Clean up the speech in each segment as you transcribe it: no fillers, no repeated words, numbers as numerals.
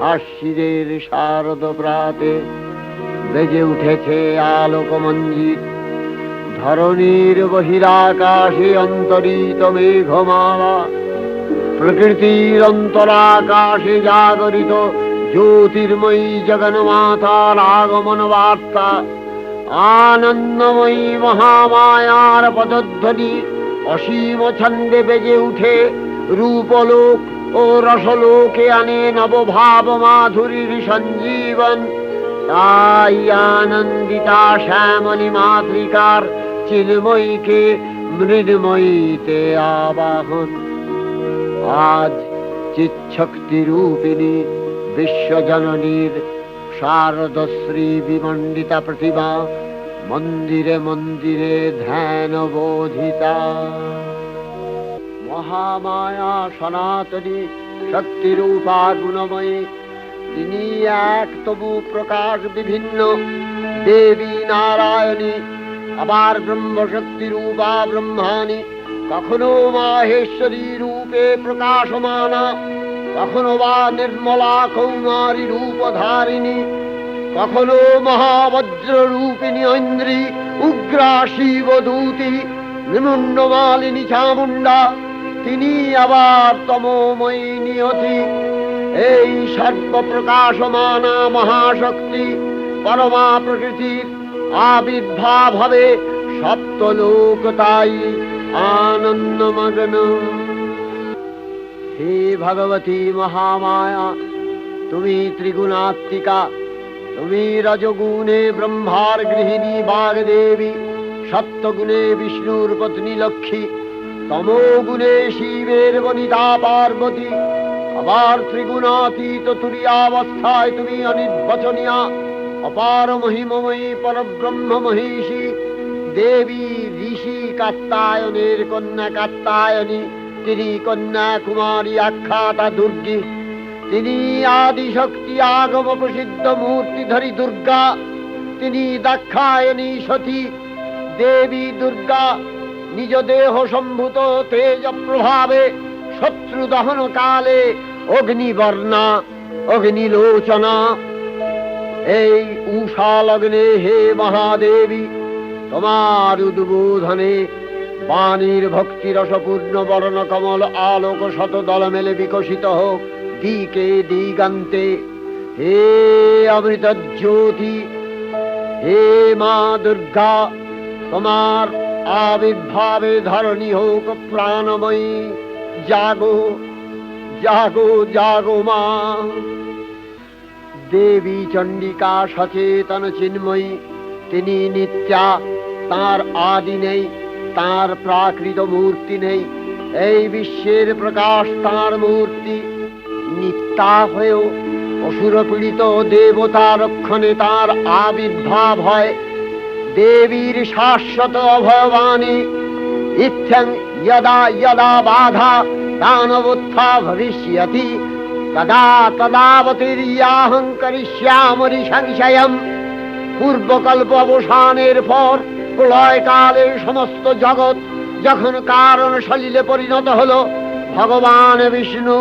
আশ্বিনের শারদ প্রাতে বেজে উঠেছে আলোক মঞ্জিত। ধরণীর বহিরাকাশে অন্তরিত মেঘমালা, প্রকৃতির অন্তরাকাশে জাগরিত জ্যোতির্ময়ী জগন্মাতার আগমন বার্তা। আনন্দময়ী মহামায়ার পদধ্বনি অসীম ছন্দে বেজে উঠে রূপলোক ও রসলোকে আনে নবভাব মাধুরীর সঞ্জীবন। তাই আনন্দিতা শ্যামলী মাতৃকার চিন্ময়ীকে মৃন্ময়ীতে আবাহন। আজ চিৎশক্তি রূপিণী বিশ্বজননীর শারদশ্রী বিমণ্ডিতা প্রতিমা মন্দিরে মন্দিরে ধ্যান বোধিতা। মহামায়া সনাতনী শক্তিরূপা গুণময়ী, তিনি এক তবু প্রকাশ বিভিন্ন দেবী নারায়ণী। আবার ব্রহ্মশক্তি রূপা ব্রহ্মাণী, কখনো মাহেশ্বরী রূপে প্রকাশমানা, কখনো বা নির্মলা কৌমারী রূপধারিণী, কখনো মহাবজ্র রূপিণী ঐন্দ্রী, উগ্রা শিবদূতি, নিমুন্ডমালিনী চামুণ্ডা, তিনি আবার তমোময়ী নিয়তি। এই সর্বপ্রকাশমানা মহাশক্তি পরমা প্রকৃতির আবির্ভাব হবে সপ্তলোক তাই আনন্দমগ্ন। হে ভগবতী মহামায়া, তুমি ত্রিগুণাত্মিকা। তুমি রজগুণে ব্রহ্মার গৃহিণী বাগদেবী, সত্যগুণে বিষ্ণুর পত্নী লক্ষ্মী, তমোগুণে শিবের বনিতা পার্বতী। আবার ত্রিগুণাতীত তুরীয়াবস্থায় তুমি অনির্বচনীয়া, অপার মহিমময়ী পরব্রহ্ম মহিষী দেবী। ঋষি কাত্যায়নের কন্যা কাত্যায়নী, তিনি কন্যা কুমারী আখ্যাতা দুর্গী। তিনি আদিশক্তি আগম প্রসিদ্ধ মূর্তিধরী দুর্গা। তিনি দাক্ষায়ণী সতী দেবী দুর্গা। নিজ দেহ সম্ভূত তেজ প্রভাবে শত্রু দহন কালে অগ্নিবর্ণা অগ্নিলোচনা। এই উষা লগ্নে হে মহাদেবী, তোমার উদ্বোধনে বাণীর ভক্তি রসপূর্ণ বর্ণ কমল আলোক শত দল মেলে বিকশিত হোক দিকে দিগান্তে। হে অমৃত জ্যোতি, হে মা দুর্গা, তোমার আবির্ভাবে ধরণী হোক প্রাণময়ী। জাগো জাগো জাগো মা। দেবী চণ্ডিকা সচেতন চিন্ময়ী, তিনি নিত্যা। তার আদি নেই, তার প্রাকৃত মূর্তি নেই। এই বিশ্বের প্রকাশ তার মূর্তি। নিত্যা হয়েও অসুর পীড়িত দেবতা রক্ষণে তার আবির্ভাব হয়। দেবীর শাশ্বত অভয়বাণী, ইত্যং যদা যদা বাধা দানবোত্থা ভবিষ্যতি তদা তদাবতীর্যাহং করিষ্যামি সংশয়ম। পূর্বকল্প অবসানের পর প্রলয়কালে সমস্ত জগৎ যখন কারণ সলিলে পরিণত হলো, ভগবান বিষ্ণু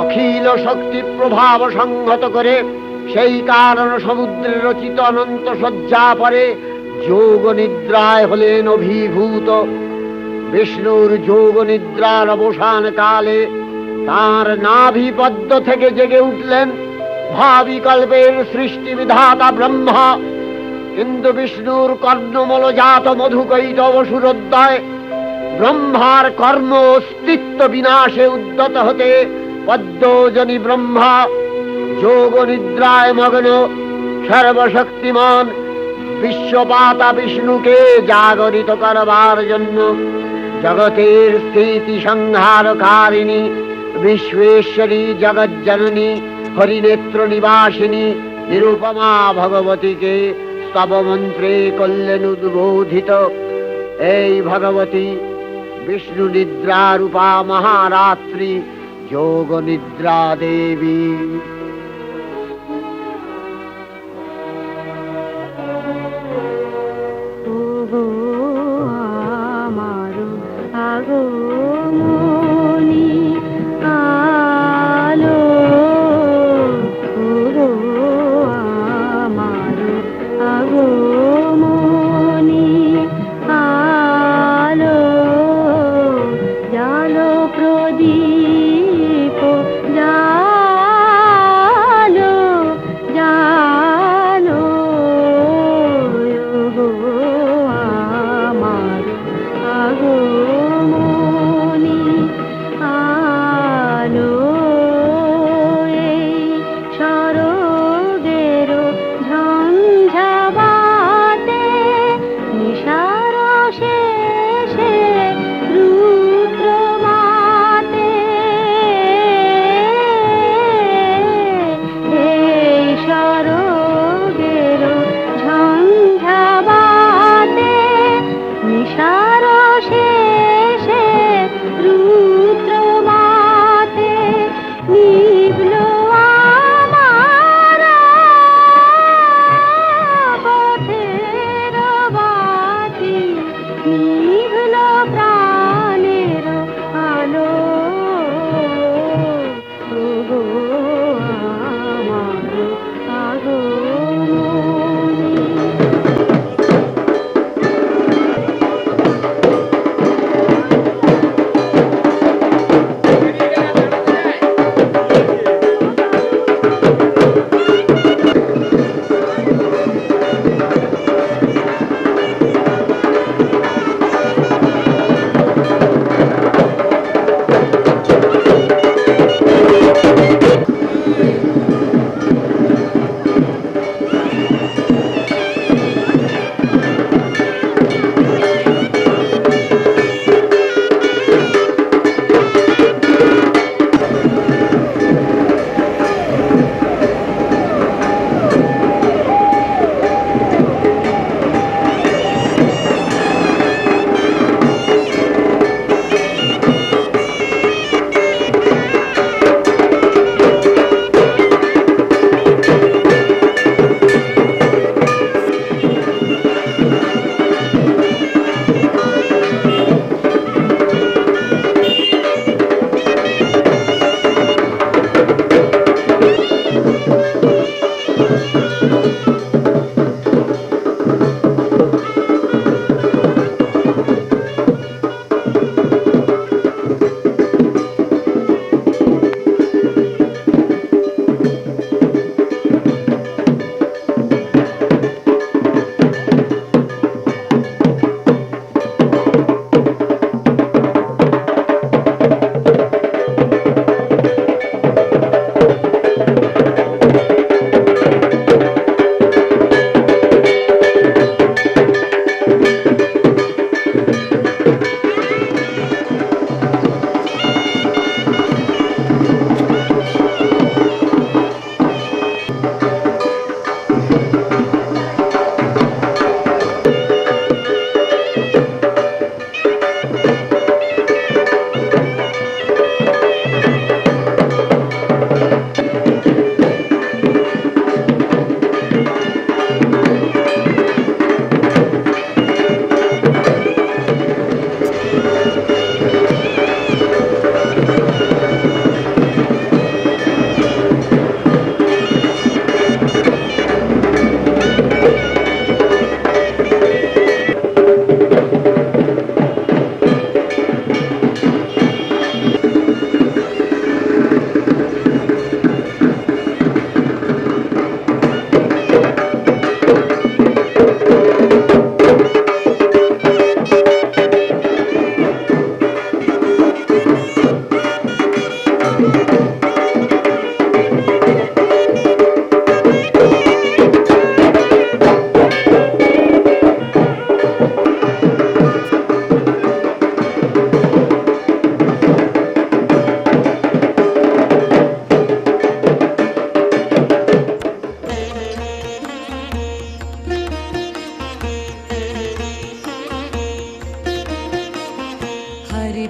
অখিল শক্তি প্রভাব সংহত করে সেই কারণ সমুদ্রে রচিত অনন্ত শয্যা পরে যোগ নিদ্রায় হলেন অভিভূত। বিষ্ণুর যোগ নিদ্রার অবসান কালে তার নাভিপদ্ম থেকে জেগে উঠলেন ভাবিকল্পের সৃষ্টি বিধাতা ব্রহ্মা। কিন্তু বিষ্ণুর কর্ণমলজাত মধুকৈটব সুরোদয় ব্রহ্মার কর্ম অস্তিত্ব বিনাশে উদ্যত হতে পদ্মজনী ব্রহ্মা যোগ নিদ্রায় মগ্ন সর্বশক্তিমান বিশ্বপাতা বিষ্ণুকে জাগরিত করবার জন্য জগতের স্থিতি সংহারকারিণী বিশ্বেশ্বরী জগজ্জননী হরিনেত্র নিবাসিনী নিরুপমা ভগবতীকে স্তব মন্ত্রে করলেন উদ্বোধিত। এই ভগবতী বিষ্ণু নিদ্রা রূপা মহারাত্রি যোগ নিদ্রা দেবী।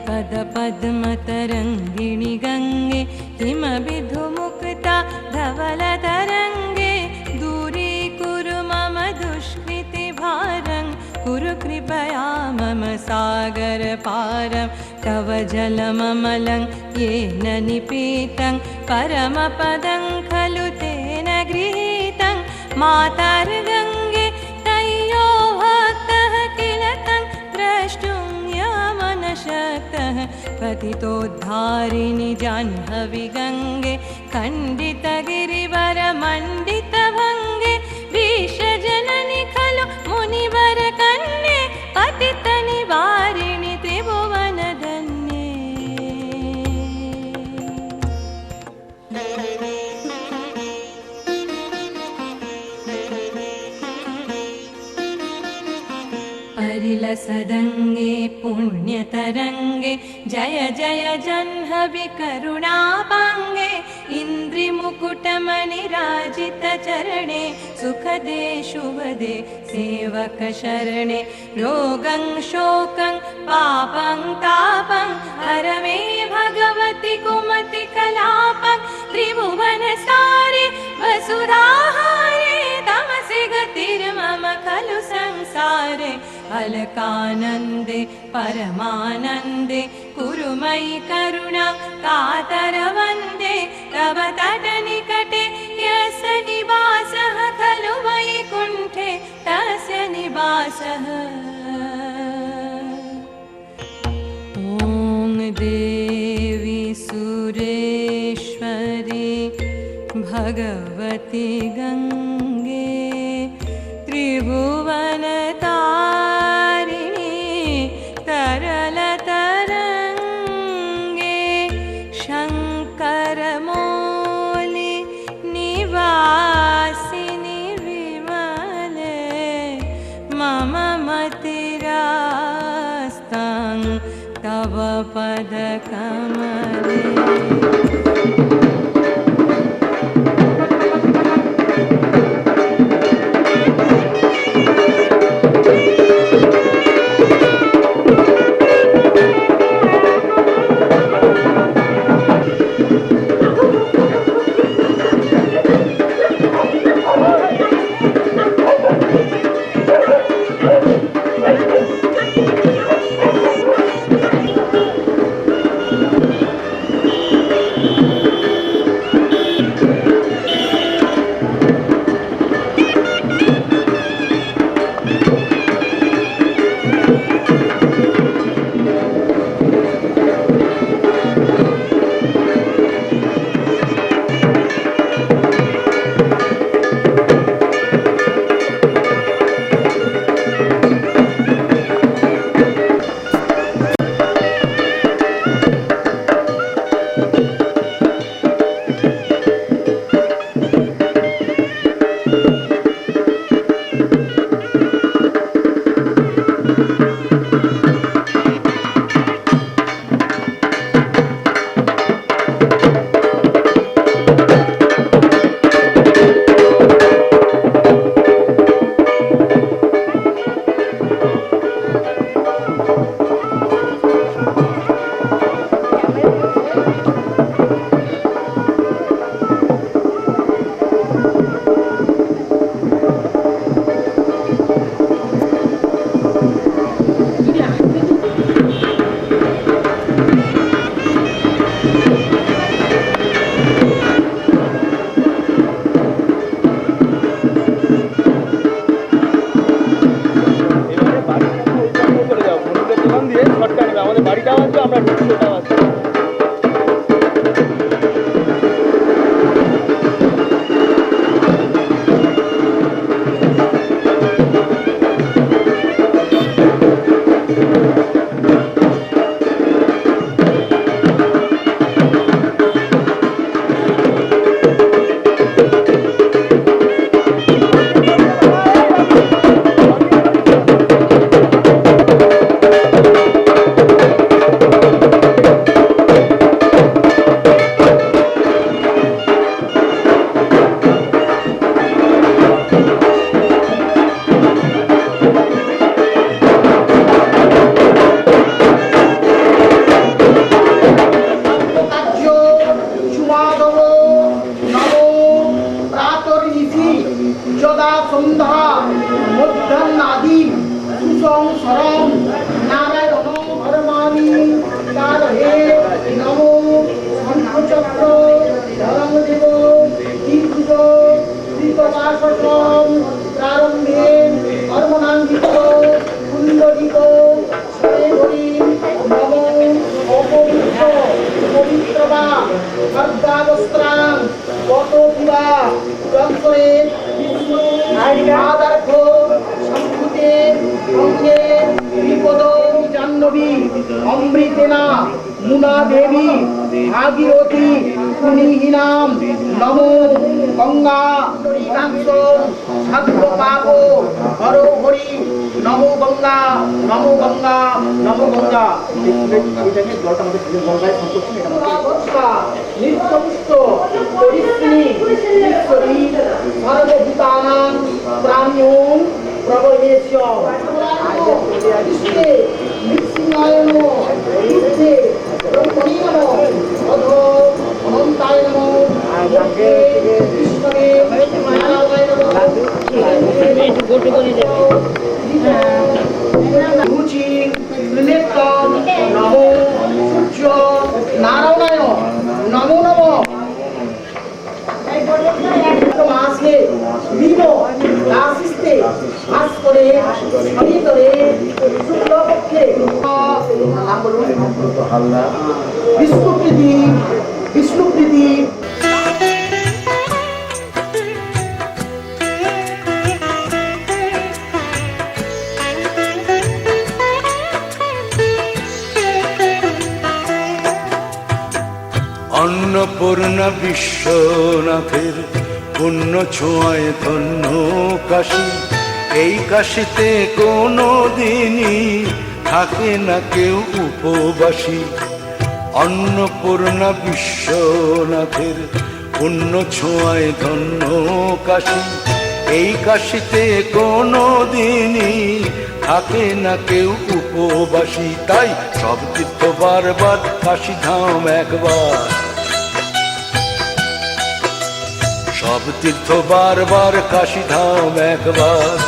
पद पद्मतरङ्गिणि गङ्गे हिमविधुमुक्ता धवलतरङ्गे दूरीकुरु मम दुष्कृतिभारं कुरु कृपया मम सागरपारं तव जलममलं येन निपीतं परमपदं खलु तेन गृहीतं मातर्गङ्गे तय्यो भक्तः किल तं द्रष्टुं यमनशक्तः पतितोद्धारिणि जाह्नवी गङ्गे खण्डितगिरिवरमण्डितभङ्गे विषजननि खलु मुनिवरकन्ये पतितनिवारिणि त्रिभुवनधन्ये। परिलसदङ्गे पुण्यतरङ्गे जय जय जह्नवी करुणापाङ्गे इन्द्रिमुकुटमणिराजितचरणे सुखदे शुभदे सेवकशरणे रोगं शोकं पापं तापं हर मे भगवति कुमतिकलापं त्रिभुवनसारे वसुधाहारे तमसि गतिर्मम खलु संसारे अलकानन्दे परमानन्दे कुरु मयि करुणा कातरवन्दे तव तटनिकटे यस्य निवासः खलु वैकुण्ठे तस्य निवासः। ॐ देवी सुरेश्वरी भगवती गङ्गे त्रिभुवनतारिणी तरलतरङ्गे शङ्करमौलि निवासिनि विमले मम मतिरास्तं तव पदकमले। প্রথম প্রারম্ভে কর্মনাঙ্গিত কুণ্ডলিত হরি নম অপবিত্র পবিত্রবা সর্বাবস্ত্রাং কত দিবা যন্ত্রে বিষ্ণু আদার্ঘ সম্ভূতে অঙ্গে বিপদ জাহ্নবী অমৃতেনা মুনা দেবী ভাগীরথী পুনিহীনাম নমো গঙ্গা কাংস সাধ্য পাপ হর হরি নমো গঙ্গা নমো গঙ্গা নমো গঙ্গা। জলটা আমাদের গঙ্গায় নিত্যপুষ্ট পরিশ্রী ঈশ্বরী সর্বভূতানাং প্রাণিয়ং প্রবহেশ্য কৃষ্ণে নৃসিংহায় নমঃ বুদ্ধে ব্রহ্মণি নমঃ অধো অনন্তায় নমঃ মুক্তে কৃষ্ণে নারায়ণায় নমঃ রুচি ত্রিনেত্রম নমো সূর্য নারায়ণায় নমো নমঃ। মাসে বিনো রাশিস্তে মাস করে ভিতরে শুক্লপক্ষে বিষ্ণুপ্রীতি বিষ্ণুপ্রীতি অন্নপূর্ণা বিশ্বনাথের পুণ্য ছোঁয়ায় ধন্য কাশী। এই কাশীতে কোনো দিনই থাকে না কেউ উপবাসী। অন্নপূর্ণা বিশ্বনাথের পুণ্য ছোঁয়ায় ধন্য কাশী। এই কাশীতে কোনো দিনই থাকে না কেউ উপবাসী। তাই সব তীর্থ বারবার কাশী ধাম একবার, সব তীর্থ বারবার কাশী ধাম একবার।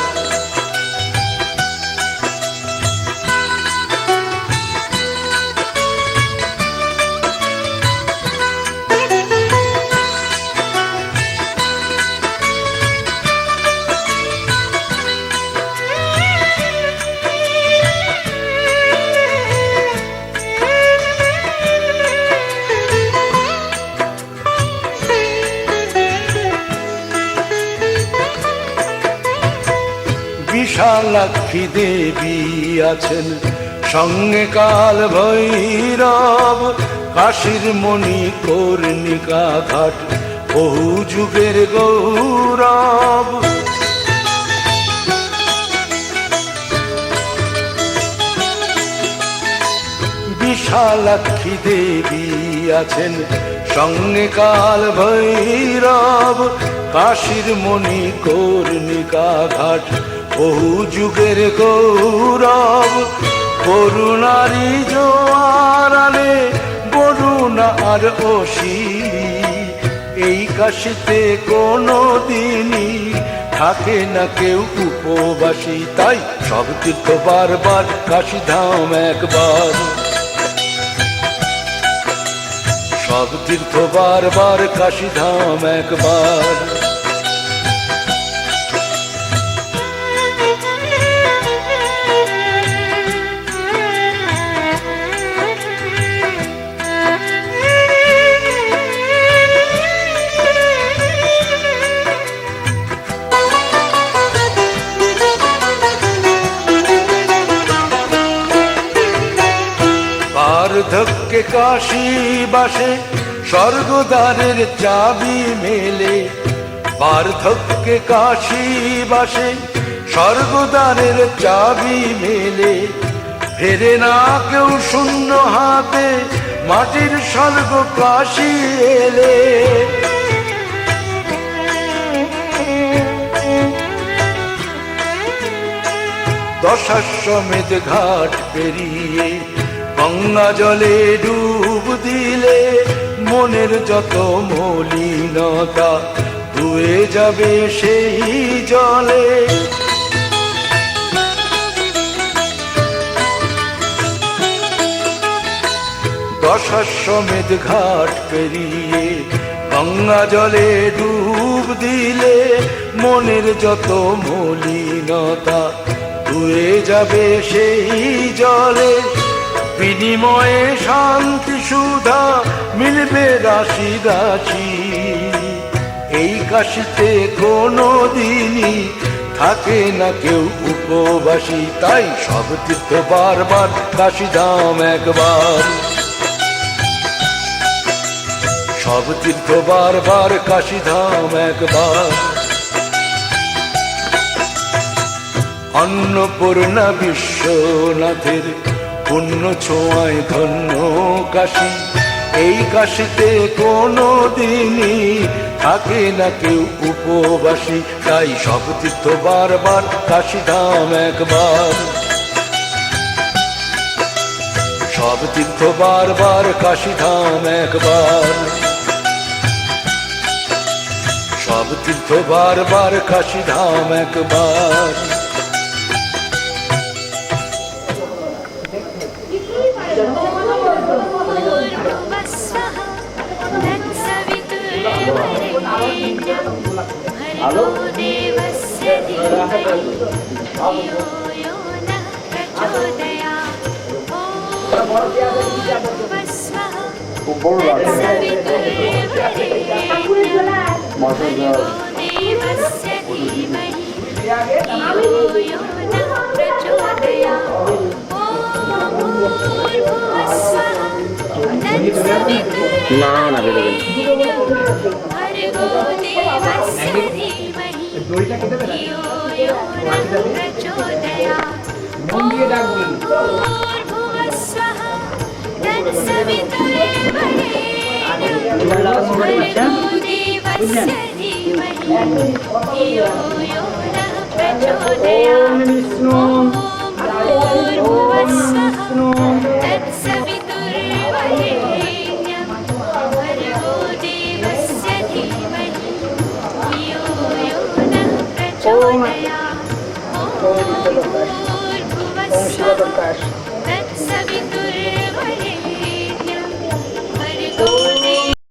বিশালাক্ষী দেবী আছেন সঙ্গে কাল ভৈরব। কাশীর মণি কর্ণিকা ঘাট বহু যুগের গৌরব। বিশালাক্ষী দেবী আছেন সঙ্গে কাল ভৈরব। কাশীর মণি কর্ণিকা ঘাট বহু যুগের গৌরব। করুণারি জোয়ার আনে বরুণা আর অসিরি। এই কাশীতে কোনো দিনই থাকে না কেউ উপবাসী। তাই সব তীর্থ বারবার কাশী ধাম একবার, সব তীর্থ বারবার কাশী ধাম একবার। বার্ধক্যে কাশী বাসে স্বর্গদ্বারের চাবি মেলে। বার্ধক্যে কাশী বাসে স্বর্গদ্বারের চাবি মেলে। ফেরে না কেউ শূন্য হাতে মাটির স্বর্গ কাশী এলে। দশাশ্বমেধ ঘাট পেরিয়ে গঙ্গা জলে ডুব দিলে মনের যত মলিনতা ধুয়ে যাবে সেই জলে। দশাশ্বমেধ ঘাট পেরিয়ে গঙ্গা জলে ডুব দিলে মনের যত মলিনতা ধুয়ে যাবে সেই জলে। বিনিময়ে শান্তি সুধা মিলবে রাশি রাশি। এই কাশিতে কোনো দিনই থাকে না কেউ উপবাসী। তাই সব তীর্থ বারবার, কাশীধাম একবার। সব তীর্থ বারবার, কাশীধাম একবার। অন্নপূর্ণা বিশ্বনাথের পুণ্য ছোঁয়ায় ধন্য কাশী। এই কাশীতে কোনো দিনই থাকে না কেউ উপবাসী। তাই সব তীর্থ বারবার, কাশীধাম একবার। সব তীর্থ বারবার, কাশীধাম একবার। সব তীর্থ বারবার, কাশীধাম একবার। না না বেরোবেন। Om